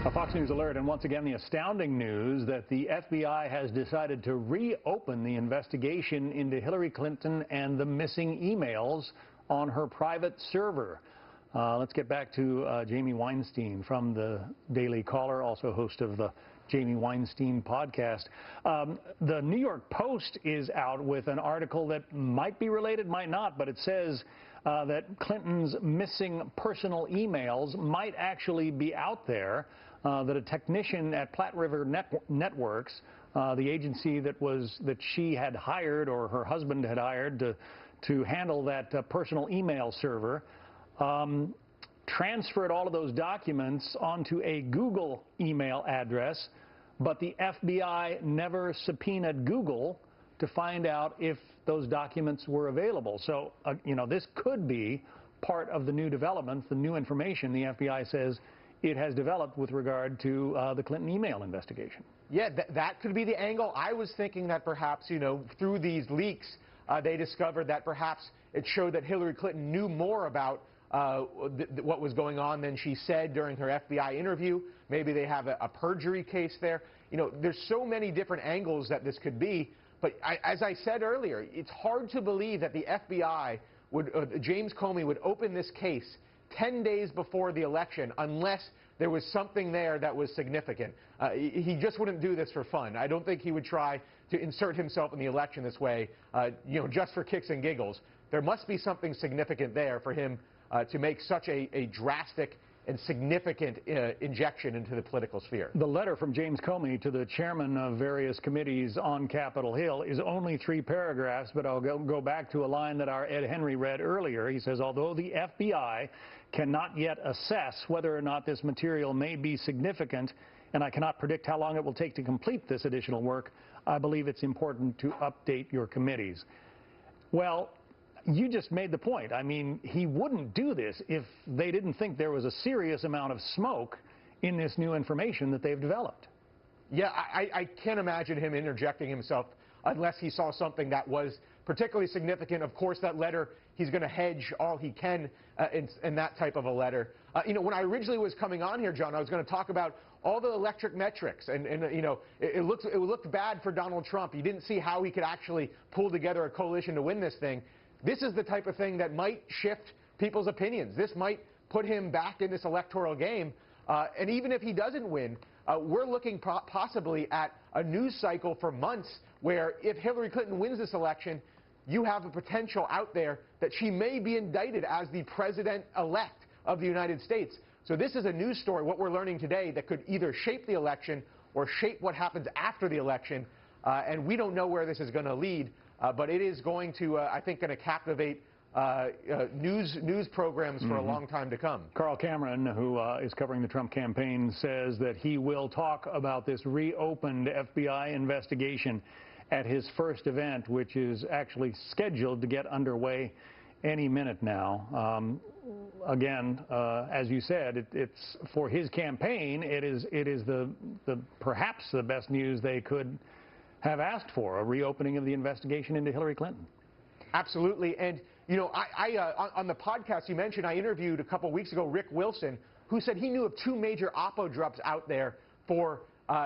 A Fox News alert, and once again the astounding news that the FBI has decided to reopen the investigation into Hillary Clinton and the missing emails on her private server. Let's get back to Jamie Weinstein from the Daily Caller, also host of the Jamie Weinstein podcast. The New York Post is out with an article that might be related, might not, but it says that Clinton's missing personal emails might actually be out there, that a technician at Platte River Networks, the agency that she had hired, or her husband had hired to handle that personal email server, transferred all of those documents onto a Google email address, but the FBI never subpoenaed Google to find out if those documents were available. So, this could be part of the new developments, the new information the FBI says it has developed with regard to the Clinton email investigation. Yeah, that could be the angle. I was thinking that perhaps, through these leaks, they discovered that perhaps it showed that Hillary Clinton knew more about what was going on than she said during her FBI interview. Maybe they have a perjury case there. There's so many different angles that this could be. But as I said earlier, it's hard to believe that the FBI James Comey would open this case 10 days before the election unless there was something there that was significant. He just wouldn't do this for fun. I don't think he would try to insert himself in the election this way, just for kicks and giggles. There must be something significant there for him to make such a drastic and significant injection into the political sphere. The letter from James Comey to the chairman of various committees on Capitol Hill is only 3 paragraphs, but I'll go back to a line that our Ed Henry read earlier. He says, although the FBI cannot yet assess whether or not this material may be significant, and I cannot predict how long it will take to complete this additional work, I believe it's important to update your committees. Well, you just made the point. I mean, he wouldn't do this if they didn't think there was a serious amount of smoke in this new information that they've developed. Yeah, I can't imagine him interjecting himself unless he saw something that was particularly significant. Of course, that letter, he's going to hedge all he can in that type of a letter. When I originally was coming on here, John, I was going to talk about all the electric metrics, and it looked bad for Donald Trump. You didn't see how he could actually pull together a coalition to win this thing. This is the type of thing that might shift people's opinions. This might put him back in this electoral game. And even if he doesn't win, we're looking possibly at a news cycle for months where if Hillary Clinton wins this election, you have a potential out there that she may be indicted as the president-elect of the United States. So this is a news story, what we're learning today, that could either shape the election or shape what happens after the election. And we don't know where this is going to lead. But it is going to, I think, going to captivate news programs for a long time to come. Carl Cameron, who is covering the Trump campaign, says that he will talk about this reopened FBI investigation at his first event, which is actually scheduled to get underway any minute now. Again, as you said, it's for his campaign. It is the perhaps the best news they could have asked for, a reopening of the investigation into Hillary Clinton. Absolutely. And, on the podcast you mentioned, I interviewed a couple weeks ago Rick Wilson, who said he knew of 2 major oppo drops out there for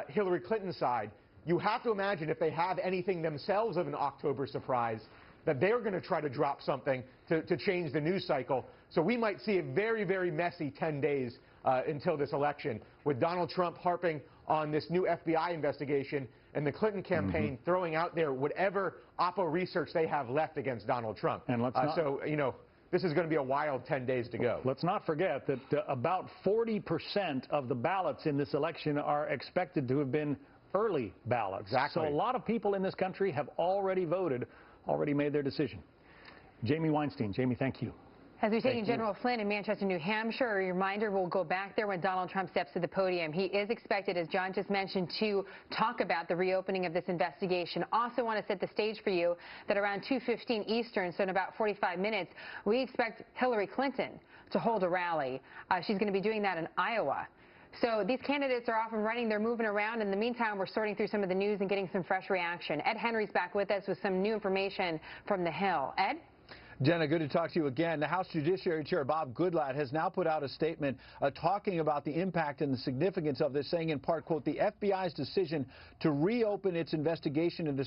Hillary Clinton's side. You have to imagine if they have anything themselves of an October surprise, that they're going to try to drop something to change the news cycle. So we might see a very, very messy 10 days until this election, with Donald Trump harping on this new FBI investigation and the Clinton campaign throwing out there whatever oppo research they have left against Donald Trump. And let's not, this is going to be a wild 10 days to go. Let's not forget that about 40% of the ballots in this election are expected to have been early ballots. Exactly. So a lot of people in this country have already voted, already made their decision. Jamie Weinstein. Jamie, thank you. As we're taking General Flynn in Manchester, New Hampshire, a reminder, we'll go back there when Donald Trump steps to the podium. He is expected, as John just mentioned, to talk about the reopening of this investigation. Also want to set the stage for you that around 2:15 Eastern, so in about 45 minutes, we expect Hillary Clinton to hold a rally. She's going to be doing that in Iowa. So these candidates are off and running. They're moving around. In the meantime, we're sorting through some of the news and getting some fresh reaction. Ed Henry's back with us with some new information from the Hill. Ed? Jenna, good to talk to you again. The House Judiciary Chair Bob Goodlatte has now put out a statement talking about the impact and the significance of this, saying in part, quote, the FBI's decision to reopen its investigation into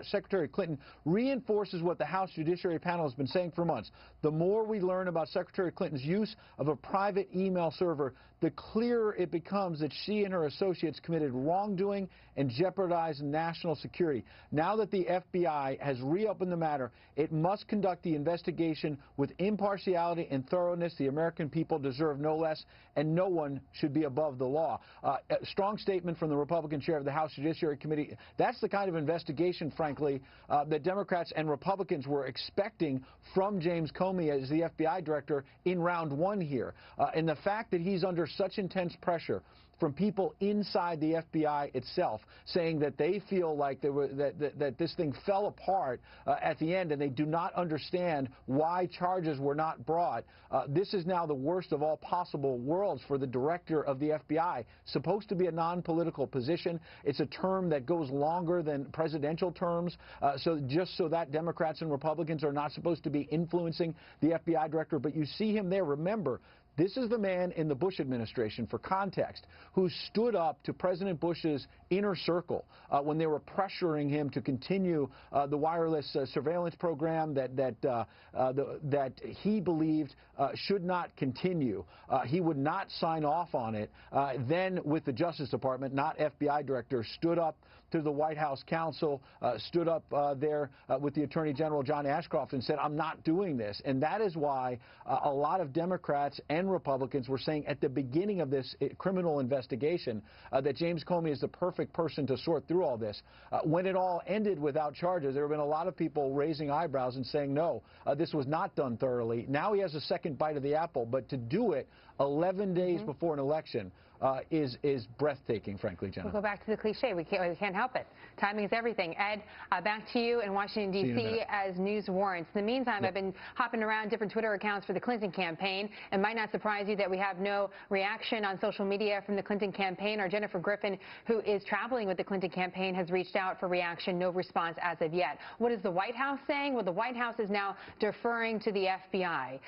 Secretary Clinton reinforces what the House Judiciary panel has been saying for months. The more we learn about Secretary Clinton's use of a private email server, the clearer it becomes that she and her associates committed wrongdoing and jeopardized national security. Now that the FBI has reopened the matter, it must conduct the investigation with impartiality and thoroughness. The American people deserve no less, and no one should be above the law. A strong statement from the Republican chair of the House Judiciary Committee. That's the kind of investigation, frankly, that Democrats and Republicans were expecting from James Comey as the FBI director in round one here. And the fact that he's under such intense pressure from people inside the FBI itself, saying that they feel like that this thing fell apart at the end, and they do not understand why charges were not brought. This is now the worst of all possible worlds for the director of the FBI. Supposed to be a non-political position. It's a term that goes longer than presidential terms, so that Democrats and Republicans are not supposed to be influencing the FBI director. But you see him there. Remember, this is the man in the Bush administration, for context, who stood up to President Bush's inner circle when they were pressuring him to continue the wireless surveillance program that he believed should not continue. He would not sign off on it. Then, with the Justice Department, not FBI director, stood up to the White House counsel, stood up there with the Attorney General John Ashcroft and said, I'm not doing this. And that is why a lot of Democrats and Republicans were saying at the beginning of this criminal investigation that James Comey is the perfect person to sort through all this. When it all ended without charges, there have been a lot of people raising eyebrows and saying, no, this was not done thoroughly. Now he has a second bite of the apple, but to do it 11 days before an election is breathtaking, frankly, Jenna. We'll go back to the cliche. We can't help it. Timing is everything. Ed, back to you in Washington, D.C. as news warrants. In the meantime, I've been hopping around different Twitter accounts for the Clinton campaign. It might not surprise you that we have no reaction on social media from the Clinton campaign. Or Jennifer Griffin, who is traveling with the Clinton campaign, has reached out for reaction. No response as of yet. What is the White House saying? Well, the White House is now deferring to the FBI.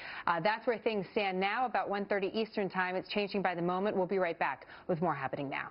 That's where things stand now. About 1:30 Eastern time. It's changing by the moment. We'll be right back with more happening now.